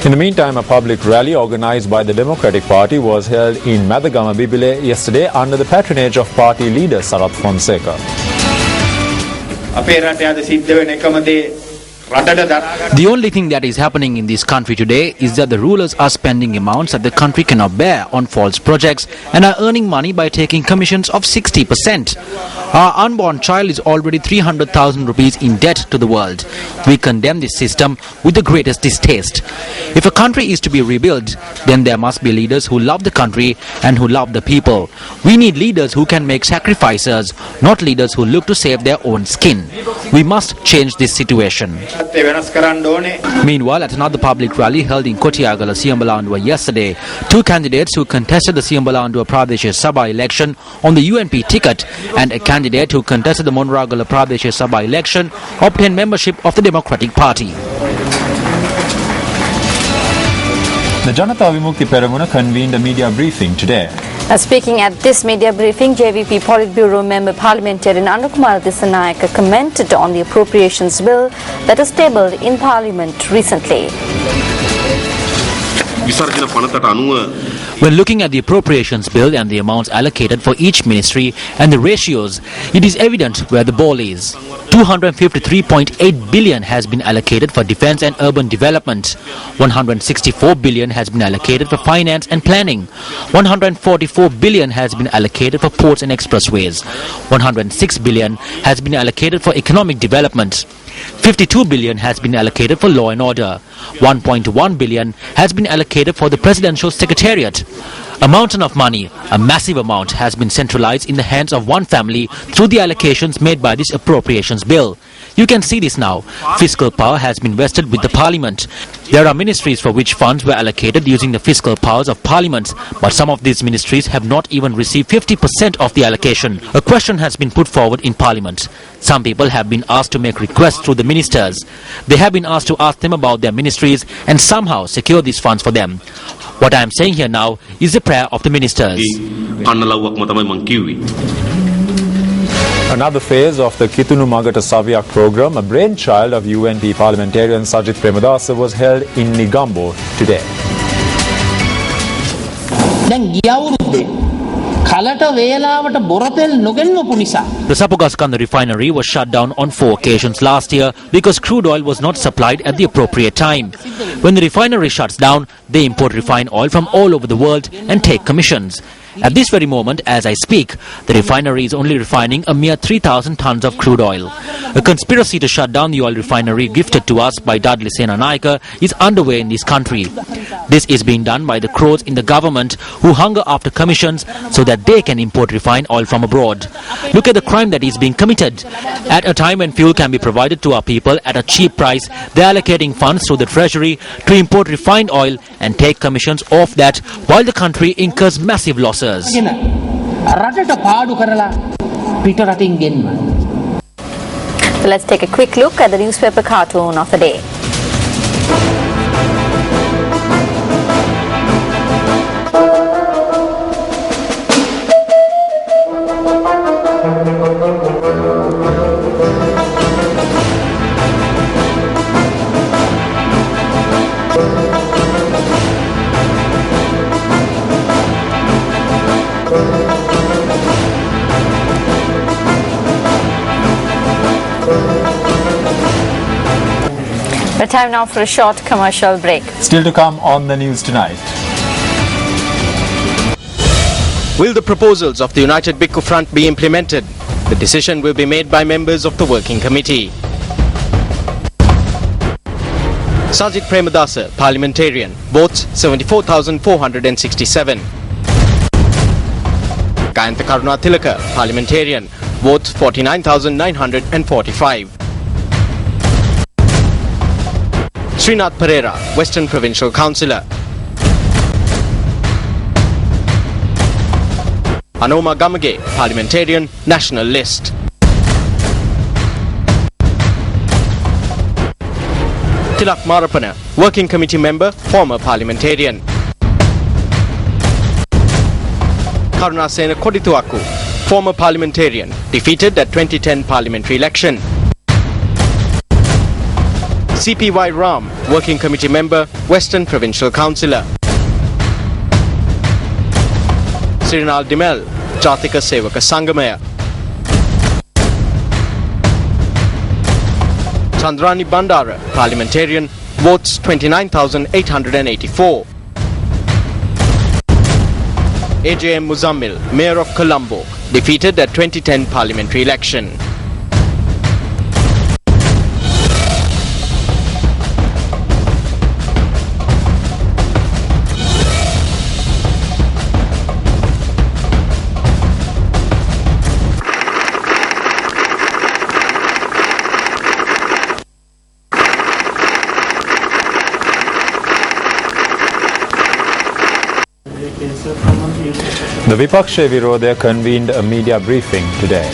In the meantime, a public rally organized by the Democratic Party was held in Madagama Bibile yesterday under the patronage of party leader Sarath Fonseca. The only thing that is happening in this country today is that the rulers are spending amounts that the country cannot bear on false projects and are earning money by taking commissions of 60%. Our unborn child is already 300,000 rupees in debt to the world. We condemn this system with the greatest distaste. If a country is to be rebuilt, then there must be leaders who love the country and who love the people. We need leaders who can make sacrifices, not leaders who look to save their own skin. We must change this situation. Meanwhile, at another public rally held in Kotiagala, Siambalandua yesterday, two candidates who contested the Siambalandua Pradesh Sabha election on the UNP ticket and a candidate who contested the Monragala Pradesh Sabha election obtained membership of the Democratic Party. The Janata Vimukti Peramuna convened a media briefing today. Speaking at this media briefing, JVP Politburo member parliamentarian Anukumar Dissanayaka commented on the appropriations bill that was tabled in parliament recently. When looking at the appropriations bill and the amounts allocated for each ministry and the ratios, it is evident where the ball is. 253.8 billion has been allocated for defence and urban development. 164 billion has been allocated for finance and planning. 144 billion has been allocated for ports and expressways. 106 billion has been allocated for economic development. 52 billion has been allocated for law and order. 1.1 billion has been allocated for the Presidential Secretariat. A mountain of money, a massive amount, has been centralized in the hands of one family through the allocations made by this appropriations bill. You can see this now. Fiscal power has been vested with the Parliament. There are ministries for which funds were allocated using the fiscal powers of Parliament, but some of these ministries have not even received 50% of the allocation. A question has been put forward in Parliament. Some people have been asked to make requests through the ministers. They have been asked to ask them about their ministries and somehow secure these funds for them. What I am saying here now is the prayer of the ministers. Another phase of the Kitunu Magata Savyak program, a brainchild of UNP parliamentarian Sajith Premadasa, was held in Negombo today. The Sapugaskanda refinery was shut down on 4 occasions last year because crude oil was not supplied at the appropriate time. When the refinery shuts down, they import refined oil from all over the world and take commissions. At this very moment, as I speak, the refinery is only refining a mere 3,000 tons of crude oil. A conspiracy to shut down the oil refinery gifted to us by Dudley Senanayake is underway in this country. This is being done by the crores in the government who hunger after commissions so that they can import refined oil from abroad. Look at the crime that is being committed. At a time when fuel can be provided to our people at a cheap price, they are allocating funds through the treasury to import refined oil and take commissions off that while the country incurs massive losses. So let's take a quick look at the newspaper cartoon of the day. Time now for a short commercial break. Still to come on the news tonight. Will the proposals of the United Bhikkhu Front be implemented? The decision will be made by members of the working committee. Sajith Premadasa, parliamentarian, votes 74,467. Kayantha Karuna Tilaka, parliamentarian, votes 49,945. Srinath Pereira, Western Provincial Councillor. Anoma Gamage, parliamentarian, National List. Tilak Marapana, working committee member, former parliamentarian. Karunasena Kodituaku, former parliamentarian, defeated at 2010 parliamentary election. CPY Ram, Working Committee Member, Western Provincial Councillor. Sirinal Dimel, Jatika Sevaka Sangamaya. Chandrani Bandara, Parliamentarian, votes 29,884. AJM Muzammil, Mayor of Colombo, defeated at 2010 parliamentary election. The Vipaksha Virodha convened a media briefing today.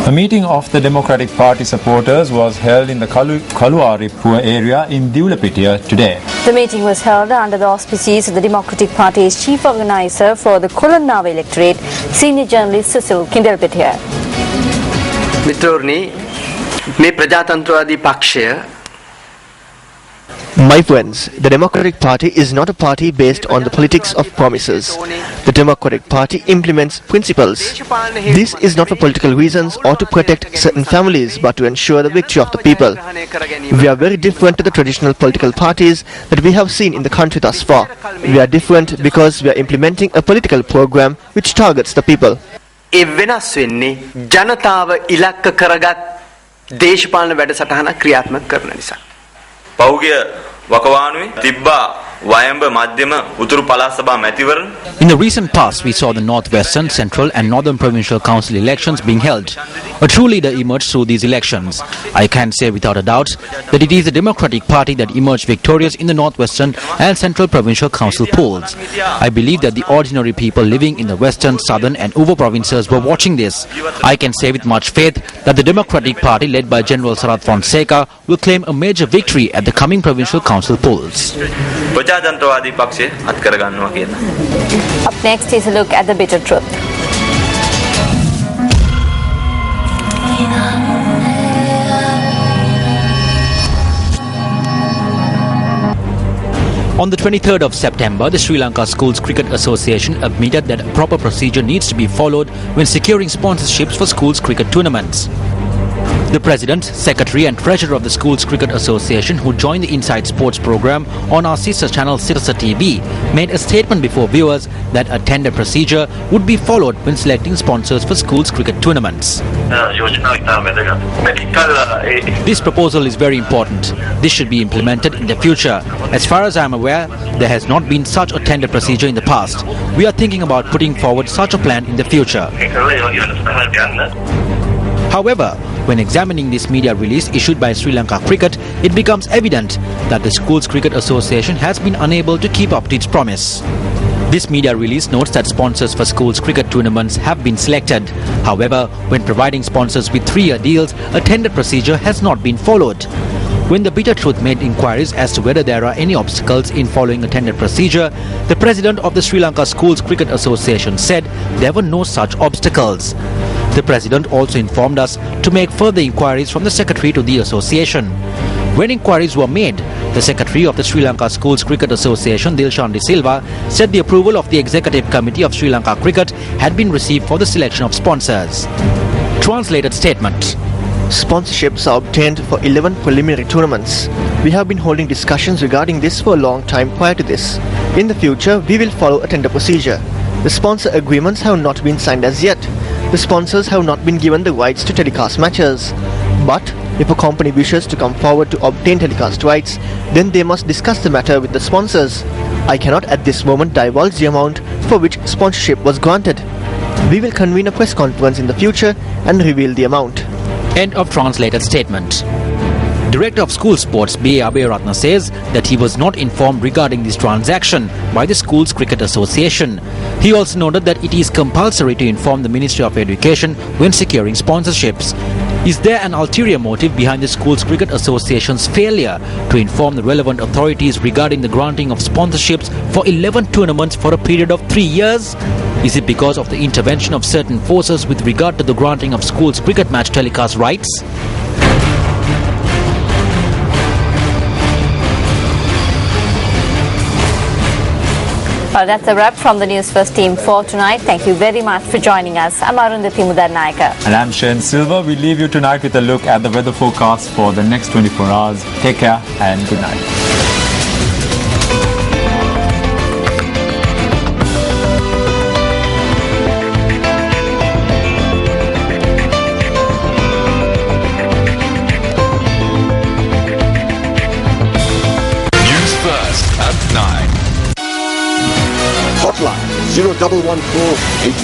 A meeting of the Democratic Party supporters was held in the Kaluaripur area in Diulapitia today. The meeting was held under the auspices of the Democratic Party's chief organizer for the Kolonnawa electorate, senior journalist Cecil Kindelpitiya. मित्रों මේ ප්‍රජාතන්ත්‍රවාදී පක්ෂය. My friends, the Democratic Party is not a party based on the politics of promises. The Democratic Party implements principles. This is not for political reasons or to protect certain families, but to ensure the victory of the people. We are very different to the traditional political parties that we have seen in the country thus far. We are different because we are implementing a political program which targets the people. ඒ වෙනස් වෙන්නේ ජනතාව ඉලක්ක කරගත් දේශපාලන වැඩසටහන ක්‍රියාත්මක කරන නිසා. පෞගිය වකවානුවේ තිබ්බා වයඹ මධ්‍යම උතුරු පළාත් සභා මැතිවරණ. In the recent past, we saw the Northwestern, Central and Northern Provincial Council elections being held. A true leader emerged through these elections. I can say without a doubt that it is the Democratic Party that emerged victorious in the Northwestern and Central Provincial Council polls. I believe that the ordinary people living in the Western, Southern and Uva provinces were watching this. I can say with much faith that the Democratic Party led by General Sarath Fonseca will claim a major victory at the coming Provincial Council polls. ප්‍රජාතන්ත්‍රවාදී පක්ෂය අත් කර ගන්නවා කියලා. Up next is a look at the bitter truth. On the 23rd of September, the Sri Lanka Schools Cricket Association admitted that a proper procedure needs to be followed when securing sponsorships for schools cricket tournaments. The President, Secretary and Treasurer of the Schools Cricket Association, who joined the Inside Sports program on our sister channel Sirasa TV, made a statement before viewers that a tender procedure would be followed when selecting sponsors for schools cricket tournaments. This proposal is very important. This should be implemented in the future. As far as I am aware, there has not been such a tender procedure in the past. We are thinking about putting forward such a plan in the future. However, when examining this media release issued by Sri Lanka Cricket, it becomes evident that the Schools Cricket Association has been unable to keep up to its promise. This media release notes that sponsors for schools cricket tournaments have been selected. However, when providing sponsors with 3-year deals, a tender procedure has not been followed. When the Bitter Truth made inquiries as to whether there are any obstacles in following a tender procedure, the President of the Sri Lanka Schools Cricket Association said there were no such obstacles. The President also informed us to make further inquiries from the Secretary to the Association. When inquiries were made, the Secretary of the Sri Lanka Schools Cricket Association, Dilshan De Silva, said the approval of the Executive Committee of Sri Lanka Cricket had been received for the selection of sponsors. Translated statement. Sponsorships are obtained for 11 preliminary tournaments. We have been holding discussions regarding this for a long time prior to this. In the future, we will follow a tender procedure. The sponsor agreements have not been signed as yet. The sponsors have not been given the rights to telecast matches. But if a company wishes to come forward to obtain telecast rights, then they must discuss the matter with the sponsors. I cannot at this moment divulge the amount for which sponsorship was granted. We will convene a press conference in the future and reveal the amount. End of translated statement. Director of School Sports B.A. Abhiratna says that he was not informed regarding this transaction by the Schools Cricket Association. He also noted that it is compulsory to inform the Ministry of Education when securing sponsorships. Is there an ulterior motive behind the Schools Cricket Association's failure to inform the relevant authorities regarding the granting of sponsorships for 11 tournaments for a period of 3 years? Is it because of the intervention of certain forces with regard to the granting of schools cricket match telecast rights? Well, that's a wrap from the News First team for tonight. Thank you very much for joining us. I'm Arundhati Mudarnayaka. And I'm Shane Silva. We leave you tonight with a look at the weather forecast for the next 24 hours. Take care and good night. News First at 9. Hotline 0114